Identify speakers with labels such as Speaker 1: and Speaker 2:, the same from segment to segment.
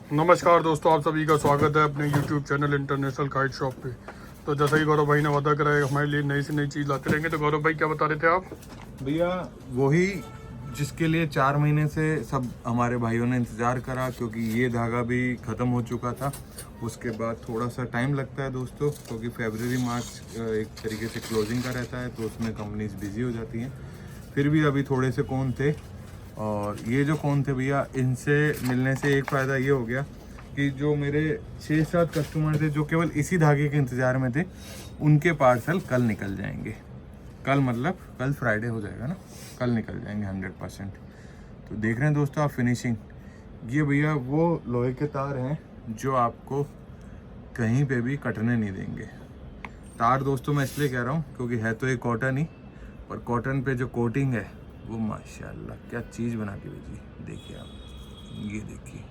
Speaker 1: नमस्कार दोस्तों, आप सभी का स्वागत है अपने YouTube channel international kite shop पे। तो जैसा कि गौरव भाई ने वादा करा है हमारे लिए नई से नई चीज़ लाते रहेंगे। तो गौरव भाई क्या बता रहे थे आप?
Speaker 2: भैया वही जिसके लिए 4 महीने से सब हमारे भाइयों ने इंतज़ार करा, क्योंकि ये धागा भी ख़त्म हो चुका था। उसके बाद थोड़ा सा टाइम लगता है दोस्तों, क्योंकि फरवरी मार्च एक तरीके से क्लोजिंग का रहता है, तो उसमें कंपनीज बिजी हो जाती हैं। फिर भी अभी थोड़े से कोन थे, और ये जो कोन थे भैया, इनसे मिलने से एक फ़ायदा ये हो गया कि जो मेरे 6-7 कस्टमर थे जो केवल इसी धागे के इंतज़ार में थे, उनके पार्सल कल निकल जाएंगे। कल मतलब कल फ्राइडे हो जाएगा ना, कल निकल जाएंगे 100%। तो देख रहे हैं दोस्तों आप फिनिशिंग, ये भैया वो लोहे के तार हैं जो आपको कहीं पे भी कटने नहीं देंगे। तार दोस्तों मैं इसलिए कह रहा हूँ क्योंकि है तो ये कॉटन ही, और कॉटन पे जो कोटिंग है वो माशाल्लाह क्या चीज़ बना के भेजी। देखिए आप, ये देखिए,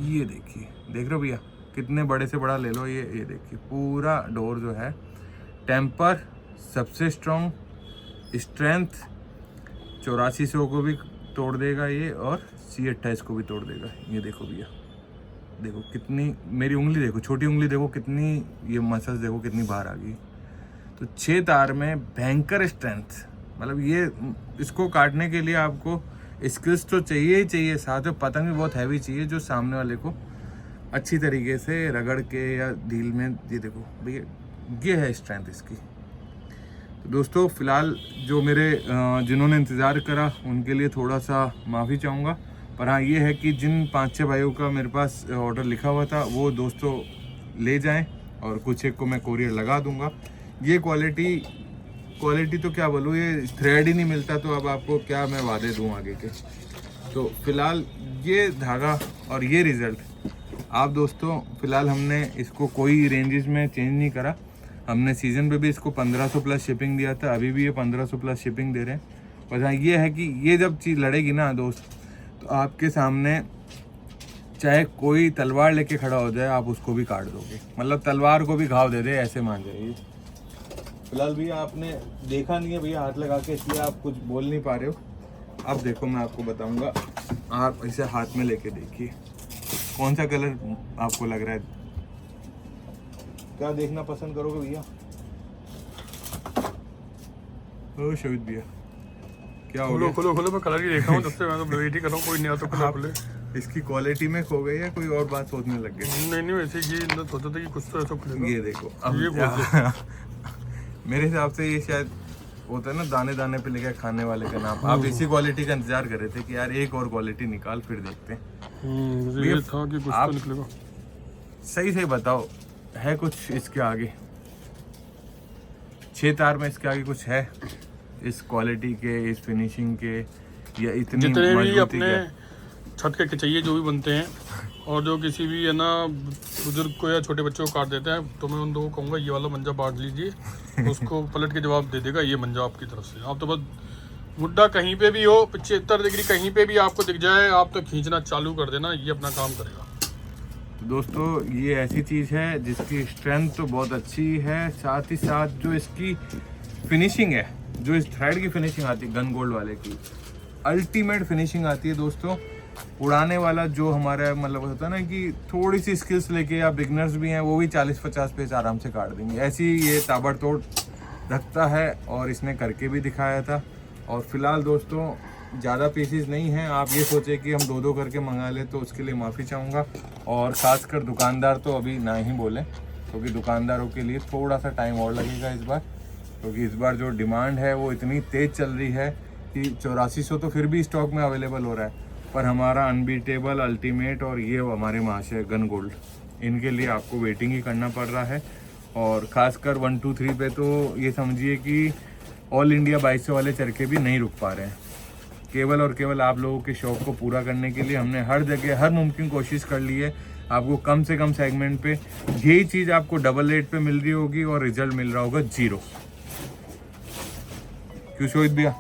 Speaker 2: ये देखिए, देख रहे हो भैया, कितने बड़े से बड़ा ले लो। ये देखिए पूरा डोर जो है, टेम्पर सबसे स्ट्रॉन्ग, स्ट्रेंथ 8400 को भी तोड़ देगा ये, और C28 को भी तोड़ देगा। ये देखो भैया, देखो कितनी, मेरी उंगली देखो, छोटी उंगली देखो कितनी, ये मसल्स देखो कितनी बाहर आ गई। तो 6 तार में भयंकर स्ट्रेंथ, मतलब ये इसको काटने के लिए आपको स्किल्स तो चाहिए ही चाहिए, साथ में पतंग भी बहुत हैवी चाहिए जो सामने वाले को अच्छी तरीके से रगड़ के या ढील में। ये देखो भैया, ये है स्ट्रेंथ इसकी। तो दोस्तों फिलहाल जो मेरे जिन्होंने इंतज़ार करा उनके लिए थोड़ा सा माफ़ी चाहूँगा, पर हाँ ये है कि जिन 5-6 भाइयों का मेरे पास ऑर्डर लिखा हुआ था वो दोस्तों ले जाएं, और कुछ एक को मैं कोरियर लगा दूँगा। ये क्वालिटी तो क्या बोलूँ, ये थ्रेड ही नहीं मिलता, तो अब आपको क्या मैं वादे दूँ आगे के। तो फिलहाल ये धागा और ये रिज़ल्ट आप दोस्तों, फिलहाल हमने इसको कोई रेंजेस में चेंज नहीं करा। हमने सीज़न पे भी इसको 1500 प्लस शिपिंग दिया था, अभी भी ये 1500 प्लस शिपिंग दे रहे हैं। और हाँ ये है कि ये जब चीज़ लड़ेगी ना दोस्त, तो आपके सामने चाहे कोई तलवार लेके खड़ा हो जाए, आप उसको भी काट दोगे, मतलब तलवार को भी घाव दे दे, ऐसे मान जाइए। फिलहाल भैया आपने देखा नहीं है भैया हाथ लगा के, इसलिए आप कुछ बोल नहीं पा रहे हो। अब देखो मैं आपको बताऊंगा, आप इसे हाथ में लेके देखिए कौन सा कलर आपको लग रहा है, क्या देखना पसंद करोगे भैया? ओ शहीद भैया क्या हो गया?
Speaker 1: खोलो मैं कलर ही देख रहा हूँ, जब से मैं तो वेट ही कर रहा हूँ, कोई नया तो कलर खुले।
Speaker 2: इसकी क्वालिटी में खो गई है, कोई और बात सोचने लग गए?
Speaker 1: नहीं वैसे ये सोचा था कि कुछ तो ऐसा खुलेगा।
Speaker 2: ये देखो अब
Speaker 1: ये
Speaker 2: मेरे हिसाब से ये शायद होता है ना, दाने दाने पे लेकर खाने वाले का नाम। आप इसी क्वालिटी का इंतजार कर रहे थे कि यार एक और क्वालिटी निकाल, फिर देखते हैं।
Speaker 1: मुझे ये था कि कुछ तो निकलेगा।
Speaker 2: सही बताओ, है कुछ इसके आगे? 6 तार में इसके आगे कुछ है इस क्वालिटी के, इस फिनिशिंग के, या इतनी
Speaker 1: जितने भी
Speaker 2: मजबूती
Speaker 1: अपने
Speaker 2: के?
Speaker 1: छत के खिचैये जो भी बनते हैं, और जो किसी भी है ना बुजुर्ग को या छोटे बच्चों को काट देते हैं, तो मैं उन लोगों को कहूँगा ये वाला मंजा बांट लीजिए, उसको पलट के जवाब दे देगा ये मंजा आपकी तरफ से। आप तो बस मुड्डा कहीं पे भी हो, 75 डिग्री कहीं पे भी आपको दिख जाए, आप तो खींचना चालू कर देना, ये अपना काम करेगा।
Speaker 2: तो दोस्तों ये ऐसी चीज़ है जिसकी स्ट्रेंथ तो बहुत अच्छी है, साथ ही साथ जो इसकी फिनिशिंग है, जो इस थ्रेड की फिनिशिंग आती है गन गोल्ड वाले की, अल्टीमेट फिनिशिंग आती है दोस्तों। उड़ाने वाला जो हमारा मतलब होता है ना कि थोड़ी सी स्किल्स लेके या बिगनर्स भी हैं, वो भी 40-50 पेज आराम से काट देंगे, ऐसी ये ताबड़तोड़ रखता है, और इसने करके भी दिखाया था। और फिलहाल दोस्तों ज़्यादा पीसीज नहीं हैं, आप ये सोचे कि हम 2-2 करके मंगा ले, तो उसके लिए माफ़ी चाहूँगा। और ख़ासकर दुकानदार तो अभी ना ही बोलें, क्योंकि दुकानदारों के लिए थोड़ा सा टाइम और लगेगा इस बार, क्योंकि इस बार जो डिमांड है वो इतनी तेज़ चल रही है कि 8400 तो फिर भी स्टॉक में अवेलेबल हो रहा है, पर हमारा अनबीटेबल, अल्टीमेट और ये हमारे महाशय गन गोल्ड, इनके लिए आपको वेटिंग ही करना पड़ रहा है। और ख़ासकर 1, 2, 3 पे तो ये समझिए कि ऑल इंडिया 2200 वाले चरखे भी नहीं रुक पा रहे हैं। केवल और केवल आप लोगों के शौक़ को पूरा करने के लिए हमने हर जगह हर मुमकिन कोशिश कर ली है। आपको कम से कम सेगमेंट पे यही चीज़ आपको डबल रेट पे मिल रही होगी, और रिजल्ट मिल रहा होगा 0। क्यों शोहित भैया?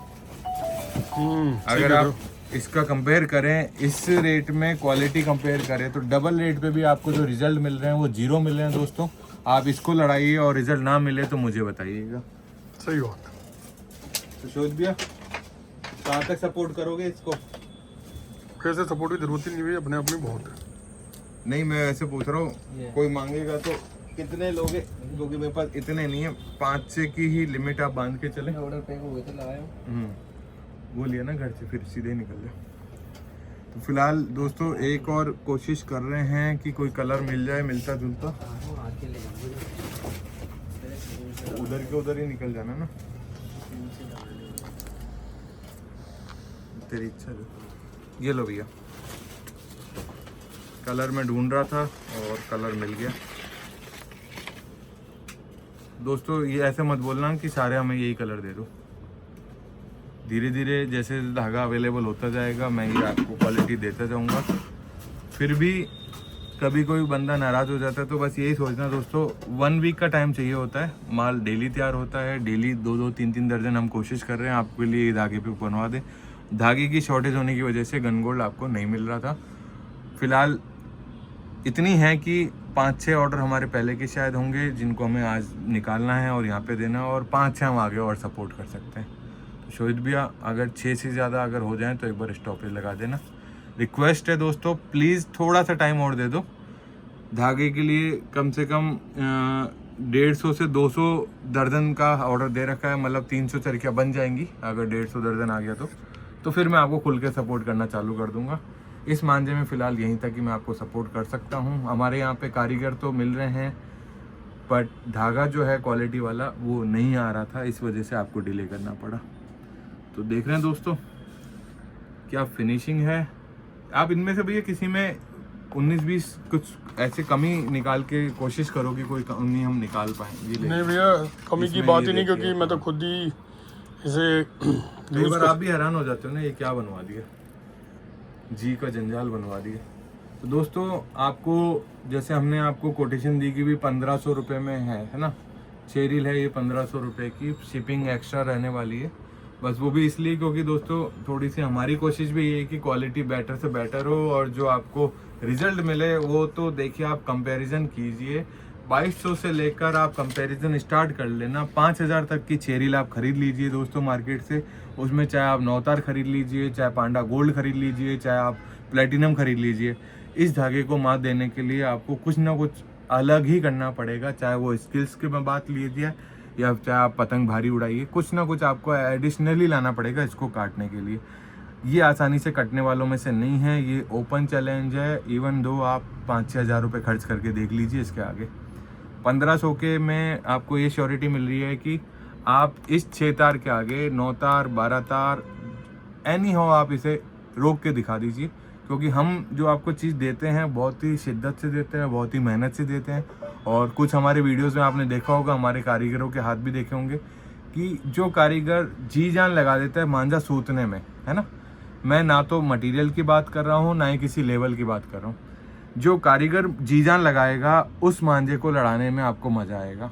Speaker 2: अगर आप इसका कंपेयर करें, इस रेट में क्वालिटी कंपेयर करें, तो डबल रेट पे भी आपको जो रिजल्ट मिल रहे हैं वो 0 मिल रहे हैं दोस्तों। आप इसको लड़ाइए और रिजल्ट ना मिले तो मुझे बताइएगा।
Speaker 1: सही बात।
Speaker 2: तो शोहित भैया कहाँ तक सपोर्ट करोगे इसको?
Speaker 1: कैसे सपोर्ट की जरूरत ही नहीं हुई, अपने आप में बहुत है।
Speaker 2: नहीं मैं ऐसे पूछ रहा हूँ, कोई मांगेगा तो कितने लोगे? क्योंकि मेरे पास इतने नहीं है, 5-6 की ही लिमिट आप बांध के चले।
Speaker 3: ऑर्डर पे हुए तो लगाया
Speaker 2: वो लिया ना घर से, फिर सीधे ही निकल जाए। तो फिलहाल दोस्तों एक और कोशिश कर रहे हैं कि कोई कलर मिल जाए मिलता जुलता।
Speaker 3: हाथ के ले
Speaker 2: उधर के उधर ही निकल जाना ना, तेरी इच्छा जो। ये लो भैया, कलर मैं ढूंढ रहा था और कलर मिल गया। दोस्तों ये ऐसे मत बोलना कि सारे हमें यही कलर दे दो। धीरे धीरे जैसे धागा अवेलेबल होता जाएगा मैं ये आपको क्वालिटी देता जाऊंगा। फिर भी कभी कोई बंदा नाराज़ हो जाता है तो बस यही सोचना दोस्तों, 1 वीक का टाइम चाहिए होता है। माल डेली तैयार होता है, डेली 2-2, 3-3 दर्जन हम कोशिश कर रहे हैं आपके लिए धागे पे बनवा दें। धागे की शॉर्टेज होने की वजह से गन गोल्ड आपको नहीं मिल रहा था। फिलहाल इतनी है कि 5-6 ऑर्डर हमारे पहले के शायद होंगे जिनको हमें आज निकालना है और यहाँ पे देना है, और 5-6 हम आगे और सपोर्ट कर सकते हैं। तो शोहिद भैया अगर 6 से ज़्यादा अगर हो जाए तो एक बार स्टॉपेज लगा देना। रिक्वेस्ट है दोस्तों, प्लीज़ थोड़ा सा टाइम और दे दो। धागे के लिए कम से कम 150 से 200 दर्जन का ऑर्डर दे रखा है, मतलब 300 चरखियाँ बन जाएंगी। अगर 150 दर्जन आ गया तो फिर मैं आपको खुल के सपोर्ट करना चालू कर दूंगा। इस मांझे में फ़िलहाल यहीं तक कि मैं आपको सपोर्ट कर सकता हूं। हमारे यहाँ पे कारीगर तो मिल रहे हैं, बट धागा जो है क्वालिटी वाला वो नहीं आ रहा था, इस वजह से आपको डिले करना पड़ा। तो देख रहे हैं दोस्तों क्या फिनिशिंग है। आप इनमें से भैया किसी में 19-20 कुछ ऐसे कमी निकाल के कोशिश करो कि कोई कमी हम निकाल पाएँ।
Speaker 1: नहीं भैया, कमी की बात ही नहीं, क्योंकि मैं तो खुद ही इसे
Speaker 2: कई बार आप भी हैरान हो जाते हो ना, ये क्या बनवा दिया, जी का जंजाल बनवा दिया। तो दोस्तों आपको जैसे हमने आपको कोटेशन दी कि भी 1500 रुपये में है ना, 6 रील है ये 1500 रुपये की, शिपिंग एक्स्ट्रा रहने वाली है। बस वो भी इसलिए क्योंकि दोस्तों थोड़ी सी हमारी कोशिश भी ये है कि क्वालिटी बेटर से बेटर हो और जो आपको रिजल्ट मिले वो तो देखिए आप कंपैरिजन कीजिए। 2200 से लेकर आप कंपैरिजन स्टार्ट कर लेना, 5000 तक की 6 रील आप खरीद लीजिए दोस्तों मार्केट से। उसमें चाहे आप नौतार खरीद लीजिए, चाहे पांडा गोल्ड खरीद लीजिए, चाहे आप प्लेटिनम खरीद लीजिए। इस धागे को मात देने के लिए आपको कुछ ना कुछ अलग ही करना पड़ेगा, चाहे वो स्किल्स की मैं बात लीजिए या चाहे आप पतंग भारी उड़ाइए, कुछ ना कुछ आपको एडिशनली लाना पड़ेगा इसको काटने के लिए। ये आसानी से कटने वालों में से नहीं है, ये ओपन चैलेंज है। इवन दो आप 5-6 हज़ार रुपये खर्च करके देख लीजिए इसके आगे। 1500 के में आपको ये श्योरिटी मिल रही है कि आप इस 6 तार के आगे 9 तार 12 तार एनी हो आप इसे रोक के दिखा दीजिए, क्योंकि हम जो आपको चीज़ देते हैं बहुत ही शिद्दत से देते हैं, बहुत ही मेहनत से देते हैं। और कुछ हमारे वीडियोस में आपने देखा होगा, हमारे कारीगरों के हाथ भी देखे होंगे कि जो कारीगर जी जान लगा देता है मांझा सूतने में, है ना। मैं ना तो मटेरियल की बात कर रहा हूँ ना ही किसी लेवल की बात कर रहा हूँ। जो कारीगर जी जान लगाएगा उस मांझे को लड़ाने में आपको मज़ा आएगा।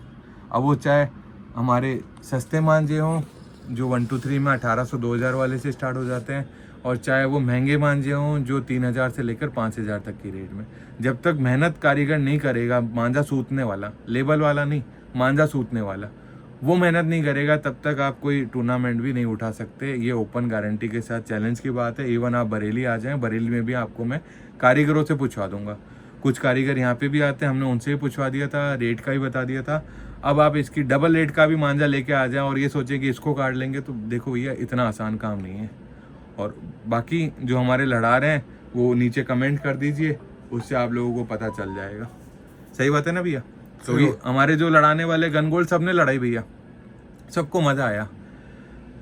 Speaker 2: अब वो चाहे हमारे सस्ते मांझे हों जो 1, 2, 3 में 1800 2000 वाले से स्टार्ट हो जाते हैं, और चाहे वो महंगे मांझे हों जो 3000 से लेकर 5000 तक की रेट में। जब तक मेहनत कारीगर नहीं करेगा, मांझा सूतने वाला, लेबल वाला नहीं, मांझा सूतने वाला, वो मेहनत नहीं करेगा तब तक आप कोई टूर्नामेंट भी नहीं उठा सकते। ये ओपन गारंटी के साथ चैलेंज की बात है। इवन आप बरेली आ जाएं, बरेली में भी आपको मैं कारीगरों से पूछवा दूंगा। कुछ कारीगर यहाँ पे भी आते हैं, हमने उनसे भी पूछवा दिया था, रेट का भी बता दिया था। अब आप इसकी डबल रेट का भी मांझा लेके आ जाएं और ये सोचें कि इसको काट लेंगे, तो देखो भैया इतना आसान काम नहीं है। और बाकी जो हमारे लड़ा रहे हैं वो नीचे कमेंट कर दीजिए, उससे आप लोगों को पता चल जाएगा। सही बात है ना भैया? तो हमारे जो लड़ाने वाले गन गोल्ड सब ने लड़ाई भैया, सबको मज़ा आया,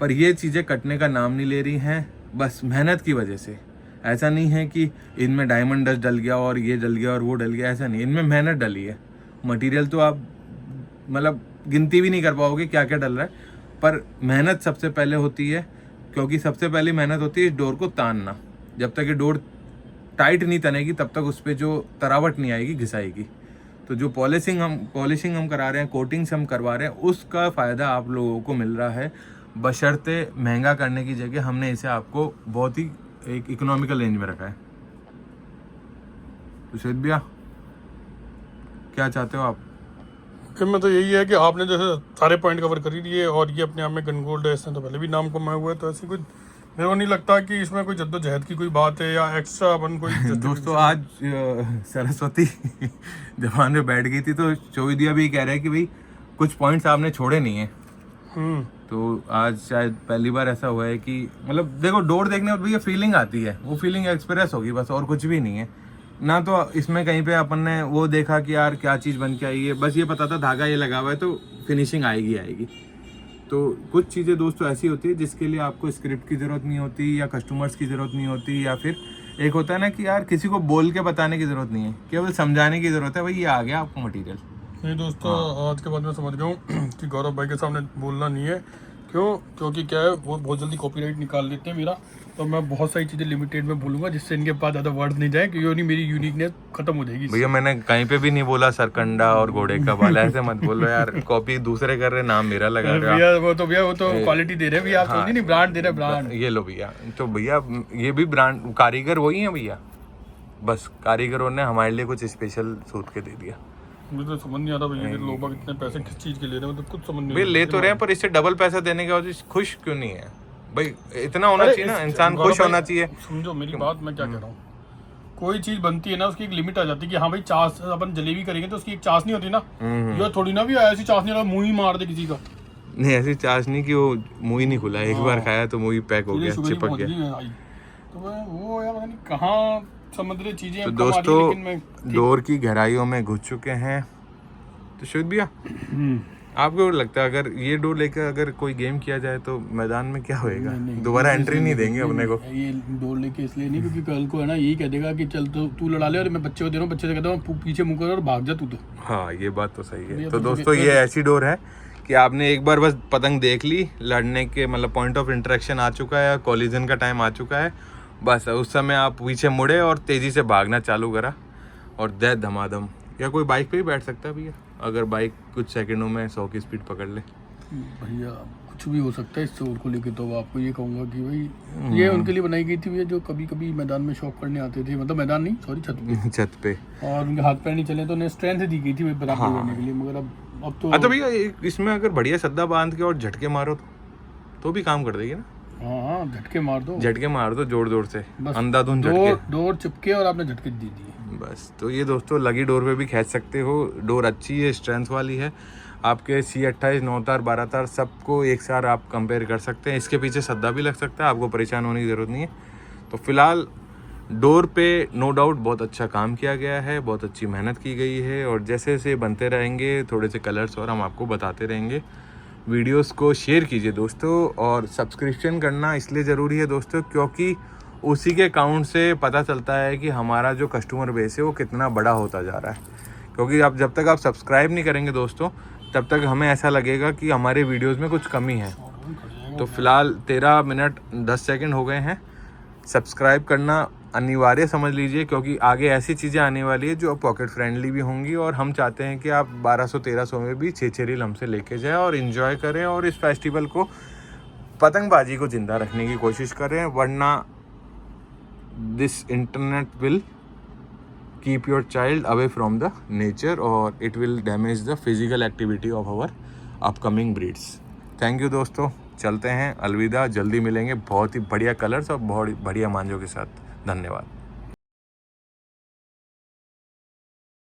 Speaker 2: पर ये चीज़ें कटने का नाम नहीं ले रही हैं, बस मेहनत की वजह से। ऐसा नहीं है कि इनमें डायमंड डस्ट डल गया और ये डल गया और वो डल गया, ऐसा नहीं। इनमें मेहनत डली है। मटेरियल तो आप मतलब गिनती भी नहीं कर पाओगे क्या क्या डल रहा है, पर मेहनत सबसे पहले होती है, क्योंकि सबसे पहली मेहनत होती है इस डोर को तानना। जब तक ये डोर टाइट नहीं तनेगी तब तक उस पर जो तरावट नहीं आएगी, घिसाएगी। तो जो पॉलिशिंग हम करा रहे हैं, कोटिंग्स हम करवा रहे हैं, उसका फ़ायदा आप लोगों को मिल रहा है। बशर्ते महंगा करने की जगह हमने इसे आपको बहुत ही एक इकोनॉमिकल रेंज में रखा है। तो शहीद भैया क्या चाहते हो आप?
Speaker 1: कि मैं तो यही है कि आपने जैसे सारे पॉइंट कवर कर ही दिए, और ये अपने आप में गन गोल्ड है, इसने तो पहले भी नाम कमाया हुआ है, तो ऐसी कुछ मेरे को नहीं लगता कि इसमें कोई जद्दोजहद की कोई बात है या एक्स्ट्रा अपन कोई
Speaker 2: दोस्तों आज सरस्वती जबान पे बैठ गई थी तो चौधरी भी कह रहे हैं कि भाई कुछ पॉइंट्स आपने छोड़े नहीं है। तो आज शायद पहली बार ऐसा हुआ है कि मतलब देखो डोर देखने पर भैया फीलिंग आती है, वो फीलिंग एक्सप्रेस होगी बस, और कुछ भी नहीं है ना। तो इसमें कहीं पे अपन ने वो देखा कि यार क्या चीज़ बन के आई है, बस ये पता था धागा ये लगा हुआ है तो फिनिशिंग आएगी। तो कुछ चीज़ें दोस्तों ऐसी होती है जिसके लिए आपको स्क्रिप्ट की ज़रूरत नहीं होती या कस्टमर्स की ज़रूरत नहीं होती, या फिर एक होता है ना कि यार किसी को बोल के बताने की ज़रूरत नहीं है, केवल समझाने की ज़रूरत है, भाई ये आ गया आपको मटीरियल।
Speaker 1: नहीं दोस्तों, आज के बाद मैं समझ गया हूँ कि गौरव भाई के सामने बोलना नहीं है। क्योंकि क्या है, वो बहुत जल्दी कॉपीराइट निकाल लेते हैं मेरा, तो मैं बहुत सारी चीज़ें लिमिटेड में बोलूँगा जिससे इनके पास ज़्यादा वर्ड नहीं जाए, क्योंकि मेरी यूनिकनेस खत्म हो जाएगी।
Speaker 2: भैया मैंने कहीं पे भी नहीं बोला सरकंडा और घोड़े का बाल, ऐसे मत बोलो यार, कॉपी दूसरे कर रहे, नाम मेरा लगा रहे
Speaker 1: भैया वो तो क्वालिटी दे रहे हैं भैया, आप नहीं ब्रांड दे रहे, ब्रांड।
Speaker 2: ये लो भैया, तो भैया ये भी ब्रांड, कारीगर वही है भैया, बस कारीगरों ने हमारे लिए कुछ स्पेशल सोच के दे दिया।
Speaker 1: मुझे तो समझ नहीं आता भैया कि लोग बाग इतने पैसे किस चीज़ के ले रहे हैं, मतलब कुछ समझ नहीं।
Speaker 2: भाई ले तो रहे हैं पर इससे डबल पैसा देने के बाद खुश क्यों नहीं है भाई? इतना होना चाहिए ना, इंसान खुश होना चाहिए।
Speaker 1: समझो मेरी बात, मैं क्या कह रहा हूँ, कोई चीज बनती है ना उसकी एक लिमिट आ जाती है कि हाँ भाई चास, अपन जलेबी करेंगे तो उसकी एक चास नहीं होती ना, ये थोड़ी ना भी ऐसी चास नहीं, मुंह ही मार दे किसी का।
Speaker 2: नहीं ऐसी चास नहीं कि वो मुंह ही नहीं खुला, एक बार खाया तो मुंह ही पैक हो गया, चिपक गया।
Speaker 1: तो वो यार पता नहीं कहाँ समुद्री चीजें।
Speaker 2: तो दोस्तों डोर की गहराइयों में घुस चुके हैं। तो शुद्ध भैया आपको लगता है अगर ये डोर लेकर अगर कोई गेम किया जाए तो मैदान में क्या होएगा? दोबारा एंट्री नहीं देंगे अपने को।
Speaker 1: ये डोर लेके इसलिए नहीं क्योंकि कल को है ना यही कह देगा कि चल तो तू लड़ा ले, और मैं बच्चे को दे रहा हूँ, बच्चे से कहता हूँ पीछे मुँह कर और भाग जा तू। तो
Speaker 2: हाँ ये बात तो सही है। तो दोस्तों ये ऐसी डोर है कि आपने एक बार बस पतंग देख ली, लड़ने के मतलब पॉइंट ऑफ इंटरेक्शन आ चुका है, कॉलिजन का टाइम आ चुका है, बस उस समय आप पीछे मुड़े और तेज़ी से भागना चालू करा और दे धमाधम। या कोई बाइक पे भी बैठ सकता है भैया, अगर बाइक कुछ सेकंडों में 100 की स्पीड पकड़ ले।
Speaker 1: भैया कुछ भी हो सकता है इस चोर को लेके, तो आपको ये कहूँगा कि भाई ये उनके लिए बनाई गई थी भैया जो कभी कभी मैदान में शौक करने आते थे, मतलब मैदान नहीं सॉरी छत पे, और उनके हाथ पैर नहीं चले तो उन्हें स्ट्रेंथ दी गई थी बराबर करने के लिए। मगर अब तो
Speaker 2: भैया इसमें अगर बढ़िया सद्दा बांध के और झटके मारो तो भी काम कर देगी ना।
Speaker 1: हाँ झटके मार दो
Speaker 2: जोर से, अंधाधुंध झटके,
Speaker 1: डोर चिपके और आपने झटके दे दिए
Speaker 2: बस। तो ये दोस्तों लगी डोर पे भी खींच सकते हो, डोर अच्छी है, स्ट्रेंथ वाली है। आपके C28 9 तार 12 तार सबको एक साथ आप कंपेयर कर सकते हैं। इसके पीछे सद्दा भी लग सकता है, आपको परेशान होने की ज़रूरत नहीं है। तो फिलहाल डोर पे नो डाउट बहुत अच्छा काम किया गया है, बहुत अच्छी मेहनत की गई है, और जैसे जैसे बनते रहेंगे थोड़े से कलर्स और हम आपको बताते रहेंगे। वीडियोस को शेयर कीजिए दोस्तों, और सब्सक्रिप्शन करना इसलिए ज़रूरी है दोस्तों क्योंकि उसी के अकाउंट से पता चलता है कि हमारा जो कस्टमर बेस है वो कितना बड़ा होता जा रहा है। क्योंकि आप जब तक आप सब्सक्राइब नहीं करेंगे दोस्तों तब तक हमें ऐसा लगेगा कि हमारे वीडियोस में कुछ कमी है। तो फिलहाल 13 मिनट 10 सेकंड हो गए हैं। सब्सक्राइब करना अनिवार्य समझ लीजिए क्योंकि आगे ऐसी चीज़ें आने वाली है जो पॉकेट फ्रेंडली भी होंगी, और हम चाहते हैं कि आप 1200-1300 में भी 6 रील हमसे लेके जाएं और इन्जॉय करें, और इस फेस्टिवल को पतंगबाजी को ज़िंदा रखने की कोशिश करें। वरना this internet will keep your child away from the nature or it will damage the physical activity of our upcoming breeds. Thank you दोस्तों, चलते हैं, अलविदा, जल्दी मिलेंगे बहुत ही बढ़िया कलर्स और बहुत बढ़िया मांझों के साथ। धन्यवाद।